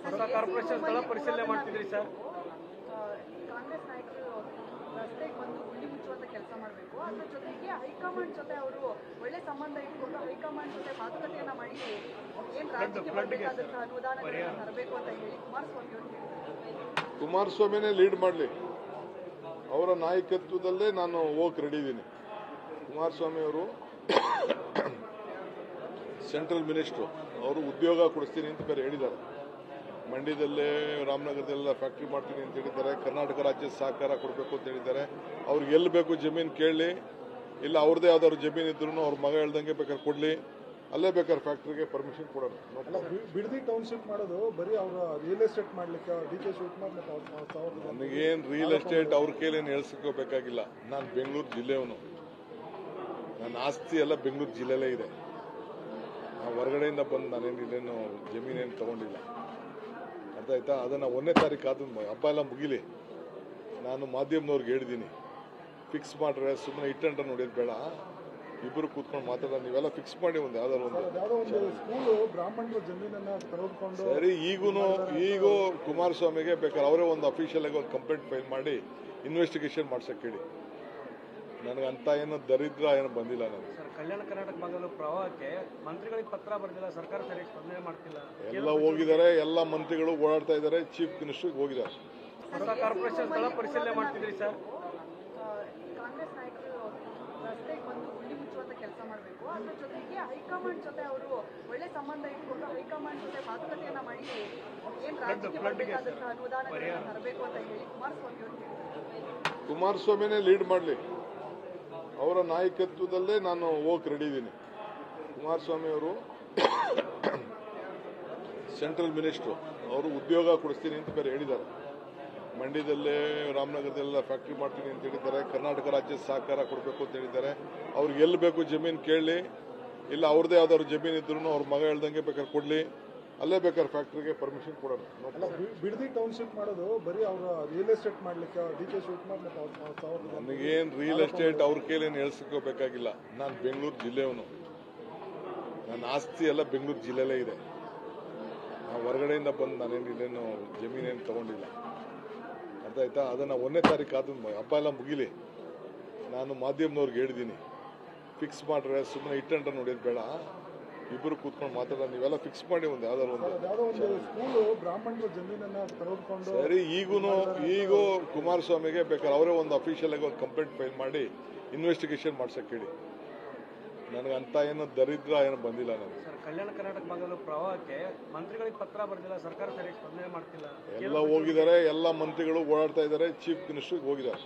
ಹೊಸ ಕಾರ್ಪೊರೇಷನ್ ಸ್ಥಳ ಪರಿಶೀಲನೆ ಮಾಡ್ತಿದ್ರಿ ಸರ್. ಕಾಂಗ್ರೆಸ್ ನಾಯಕರು ರಸ್ತೆಗೆ ಬಂದು ಗುಂಡಿ ಮುಚ್ಚುವಂತ ಕೆಲಸ ಮಾಡಬೇಕು. ಅದ್ರ ಜೊತೆಗೆ ಹೈಕಮಾಂಡ್ ಜೊತೆ ಅವರು ಒಳ್ಳೆ ಸಂಬಂಧ ಇಟ್ಕೊಂಡು ಹೈಕಮಾಂಡ್ ಜೊತೆ ಮಾತುಕತೆಯನ್ನ ಮಾಡಿ ಏನ್ ರಾಜ್ಯಕ್ಕೆ ಬರಬೇಕಾದಂತಹ ಅನುದಾನಗಳನ್ನ ತರಬೇಕು ಅಂತ ಹೇಳಿ ಕುಮಾರಸ್ವಾಮಿ ಅವರು ಹೇಳಿದ್ದಾರೆ. ಕುಮಾರಸ್ವಾಮಿನೇ ಲೀಡ್ ಮಾಡಲಿ, ಅವರ ನಾಯಕತ್ವದಲ್ಲೇ ನಾನು ಹೋಗಕ್ಕೆ ರೆಡಿ ಇದ್ದೀನಿ. ಕುಮಾರಸ್ವಾಮಿ ಅವರು ಸೆಂಟ್ರಲ್ ಮಿನಿಸ್ಟ್ರು, ಅವರು ಉದ್ಯೋಗ ಕೊಡಿಸ್ತೀನಿ ಅಂತ ಬೇರೆ ಹೇಳಿದ್ದಾರೆ. ಮಂಡ್ಯದಲ್ಲೇ ರಾಮನಗರದಲ್ಲೆಲ್ಲ ಫ್ಯಾಕ್ಟ್ರಿ ಮಾಡ್ತೀನಿ ಅಂತ ಹೇಳಿದ್ದಾರೆ. ಕರ್ನಾಟಕ ರಾಜ್ಯ ಸಹಕಾರ ಕೊಡಬೇಕು ಅಂತ ಹೇಳಿದ್ದಾರೆ. ಅವ್ರಿಗೆ ಎಲ್ಲಿ ಬೇಕು ಜಮೀನು ಕೇಳಲಿ, ಇಲ್ಲ ಅವ್ರದ್ದೇ ಯಾವ್ದಾದ್ರು ಜಮೀನು ಇದ್ರೂ ಅವ್ರ ಮಗ ಹೇಳ್ದಂಗೆ ಬೇಕಾದ್ರೆ ಕೊಡಲಿ, ಅಲ್ಲೇ ಬೇಕಾದ್ರೆ ಫ್ಯಾಕ್ಟ್ರಿಗೆ ಪರ್ಮಿಷನ್ ಕೊಡೋಣ. ಬಿಡದಿ ಟೌನ್ಶಿಪ್ ಮಾಡೋದು ಬರೀ ಅವರ ರಿಯಲ್ ಎಸ್ಟೇಟ್ ಮಾಡ್ಲಿಕ್ಕೆ DK ಶಿವಕುಮಾರ್ ನನಗೇನು ರಿಯಲ್ ಎಸ್ಟೇಟ್ ಅವ್ರ ಕೈಲೇನು ಹೇಳ್ಸ್ಕೋಬೇಕಾಗಿಲ್ಲ. ನಾನು ಬೆಂಗಳೂರು ಜಿಲ್ಲೆಯವನು, ನನ್ನ ಆಸ್ತಿ ಎಲ್ಲ ಬೆಂಗಳೂರು ಜಿಲ್ಲೆಯಲ್ಲೇ ಇದೆ. ನಾವು ಹೊರಗಡೆಯಿಂದ ಬಂದು ನಾನೇನು ಇಲ್ಲೇನು ಜಮೀನೇನು ತಗೊಂಡಿಲ್ಲ, ಅರ್ಥ ಆಯ್ತಾ? ಅದನ್ನು 1ನೇ ತಾರೀಕು ಆದ ಹಬ್ಬ ಎಲ್ಲ ಮುಗಿಲಿ. ನಾನು ಮಾಧ್ಯಮದವ್ರಿಗೆ ಹೇಳಿದ್ದೀನಿ, ಫಿಕ್ಸ್ ಮಾಡ್ರೆ ಸುಮ್ಮನೆ ಇಟ್ಟಂಟ ನೋಡಿದ್ ಬೇಡ, ಇಬ್ಬರು ಕೂತ್ಕೊಂಡು ಮಾತಾಡೋಣ. ನೀವೆಲ್ಲ ಫಿಕ್ಸ್ ಮಾಡಿ ಒಂದು ಯಾವ್ದಾದ್ರು ಒಂದು ಸ್ಕೂಲು ಬ್ರಾಹ್ಮಣರ ಜಮೀನನ್ನ ತೆಗೆದುಕೊಂಡು ಸರಿ. ಈಗೂ ಕುಮಾರಸ್ವಾಮಿಗೆ ಬೇಕಾದ್ರೆ ಅವರೇ ಒಂದು ಅಫಿಷಿಯಲ್ ಆಗಿ ಒಂದು ಕಂಪ್ಲೇಂಟ್ ಫೈಲ್ ಮಾಡಿ ಇನ್ವೆಸ್ಟಿಗೇಷನ್ ಮಾಡ್ಸಕ್ಕೆ ಹೇಳಿ. ನನಗಂತ ಏನು ದರಿದ್ರ ಏನು ಬಂದಿಲ್ಲ. ನನಗೆ ಸರ್, ಕಲ್ಯಾಣ ಕರ್ನಾಟಕ ಭಾಗದ ಪ್ರವಾಹಕ್ಕೆ ಮಂತ್ರಿಗಳಿಗೆ ಪತ್ರ ಬರೆದಿಲ್ಲ, ಸರ್ಕಾರ ಸರಿಯಾಗಿ ಸ್ಪಂದನೆ ಮಾಡ್ತಿಲ್ಲ. ಎಲ್ಲ ಹೋಗಿದ್ದಾರೆ, ಎಲ್ಲ ಮಂತ್ರಿಗಳು ಓಡಾಡ್ತಾ ಇದ್ದಾರೆ, ಚೀಫ್ ಮಿನಿಸ್ಟರ್ಗೆ ಹೋಗಿದ್ದಾರೆ. ಹೊಸ ಕಾರ್ಪೊರೇಷನ್ ಸ್ಥಳ ಪರಿಶೀಲನೆ ಮಾಡ್ತಿದ್ರಿ ಸರ್. ಕಾಂಗ್ರೆಸ್ ನಾಯಕರು ರಸ್ತೆಗೆ ಬಂದು ಗುಂಡಿ ಮುಚ್ಚುವಂತ ಕೆಲಸ ಮಾಡಬೇಕು. ಅದ್ರ ಜೊತೆಗೆ ಹೈಕಮಾಂಡ್ ಜೊತೆ ಅವರು ಒಳ್ಳೆ ಸಂಬಂಧ ಇಟ್ಕೊಂಡು ಹೈಕಮಾಂಡ್ ಜೊತೆ ಮಾತುಕತೆಯನ್ನ ಮಾಡಿ ಏನ್ ರಾಜ್ಯಕ್ಕೆ ಬರಬೇಕಾದಂತಹ ಅನುದಾನಗಳನ್ನ ತರಬೇಕು ಅಂತ ಹೇಳಿ ಕುಮಾರಸ್ವಾಮಿ ಅವರು ಹೇಳಿದ್ದಾರೆ. ಕುಮಾರಸ್ವಾಮಿನೇ ಲೀಡ್ ಮಾಡಲಿ, ಅವರ ನಾಯಕತ್ವದಲ್ಲೇ ನಾನು ಹೋಗಕ್ಕೆ ರೆಡಿ ಇದ್ದೀನಿ. ಕುಮಾರಸ್ವಾಮಿ ಅವರು ಸೆಂಟ್ರಲ್ ಮಿನಿಸ್ಟ್ರು, ಅವರು ಉದ್ಯೋಗ ಕೊಡಿಸ್ತೀನಿ ಅಂತ ಬೇರೆ ಹೇಳಿದ್ದಾರೆ. ಮಂಡ್ಯದಲ್ಲೇ ರಾಮನಗರದಲ್ಲೆಲ್ಲ ಫ್ಯಾಕ್ಟ್ರಿ ಮಾಡ್ತೀನಿ ಅಂತ ಹೇಳಿದ್ದಾರೆ. ಕರ್ನಾಟಕ ರಾಜ್ಯ ಸಹಕಾರ ಕೊಡಬೇಕು ಅಂತ ಹೇಳಿದ್ದಾರೆ. ಅವ್ರಿಗೆ ಎಲ್ಲಿ ಬೇಕು ಜಮೀನು ಕೇಳಲಿ, ಇಲ್ಲ ಅವ್ರದ್ದೇ ಯಾವ್ದಾದ್ರು ಜಮೀನು ಇದ್ರೂ ಅವ್ರ ಮಗ ಹೇಳ್ದಂಗೆ ಬೇಕಾದ್ರೆ ಕೊಡಲಿ, ಅಲ್ಲೇ ಬೇಕಾದ್ರೆ ಫ್ಯಾಕ್ಟ್ರಿಗೆ ಪರ್ಮಿಷನ್ ಕೊಡೋಣ. ಬಿಡದಿ ಟೌನ್ಶಿಪ್ ಮಾಡೋದು ಬರೀ ಅವರ ರಿಯಲ್ ಎಸ್ಟೇಟ್ ಮಾಡ್ಲಿಕ್ಕೆ DK ಶಿವಕುಮಾರ್ ನನಗೇನು ರಿಯಲ್ ಎಸ್ಟೇಟ್ ಅವ್ರ ಕೈಲೇನು ಹೇಳ್ಸ್ಕೋಬೇಕಾಗಿಲ್ಲ. ನಾನು ಬೆಂಗಳೂರು ಜಿಲ್ಲೆಯವನು, ನನ್ನ ಆಸ್ತಿ ಎಲ್ಲ ಬೆಂಗಳೂರು ಜಿಲ್ಲೆಯಲ್ಲೇ ಇದೆ. ನಾವು ಹೊರಗಡೆಯಿಂದ ಬಂದು ನಾನೇನು ಇಲ್ಲೇನು ಜಮೀನೇನು ತಗೊಂಡಿಲ್ಲ, ಅರ್ಥ ಆಯ್ತಾ? ಅದನ್ನು 1ನೇ ತಾರೀಕು ಆದ ಹಬ್ಬ ಎಲ್ಲ ಮುಗಿಲಿ. ನಾನು ಮಾಧ್ಯಮದವ್ರಿಗೆ ಹೇಳಿದ್ದೀನಿ, ಫಿಕ್ಸ್ ಮಾಡ್ರೆ ಸುಮ್ಮನೆ ಇಟ್ಟಂಟ ನೋಡಿದ್ ಬೇಡ, ಇಬ್ಬರು ಕೂತ್ಕೊಂಡು ಮಾತಾಡೋಣ. ನೀವೆಲ್ಲ ಫಿಕ್ಸ್ ಮಾಡಿ ಒಂದು ಯಾವ್ದಾದ್ರು ಒಂದು ಸ್ಕೂಲು ಬ್ರಾಹ್ಮಣರ ಜಮೀನನ್ನ ತೆಗೆದುಕೊಂಡು ಸರಿ. ಈಗೂ ಕುಮಾರಸ್ವಾಮಿಗೆ ಬೇಕಾದ್ರೆ ಅವರೇ ಒಂದು ಅಫಿಷಿಯಲ್ ಆಗಿ ಒಂದು ಕಂಪ್ಲೇಂಟ್ ಫೈಲ್ ಮಾಡಿ ಇನ್ವೆಸ್ಟಿಗೇಷನ್ ಮಾಡ್ಸಕ್ಕೆ ಹೇಳಿ. ನನಗಂತ ಏನು ದರಿದ್ರ ಏನು ಬಂದಿಲ್ಲ. ನನಗೆ ಸರ್, ಕಲ್ಯಾಣ ಕರ್ನಾಟಕ ಭಾಗದ ಪ್ರವಾಹಕ್ಕೆ ಮಂತ್ರಿಗಳಿಗೆ ಪತ್ರ ಬರೆದಿಲ್ಲ, ಸರ್ಕಾರ ಸರಿಯಾಗಿ ಸ್ಪಂದನೆ ಮಾಡ್ತಿಲ್ಲ. ಎಲ್ಲ ಹೋಗಿದ್ದಾರೆ, ಎಲ್ಲ ಮಂತ್ರಿಗಳು ಓಡಾಡ್ತಾ ಇದ್ದಾರೆ, ಚೀಫ್ ಮಿನಿಸ್ಟರ್ಗೆ ಹೋಗಿದ್ದಾರೆ.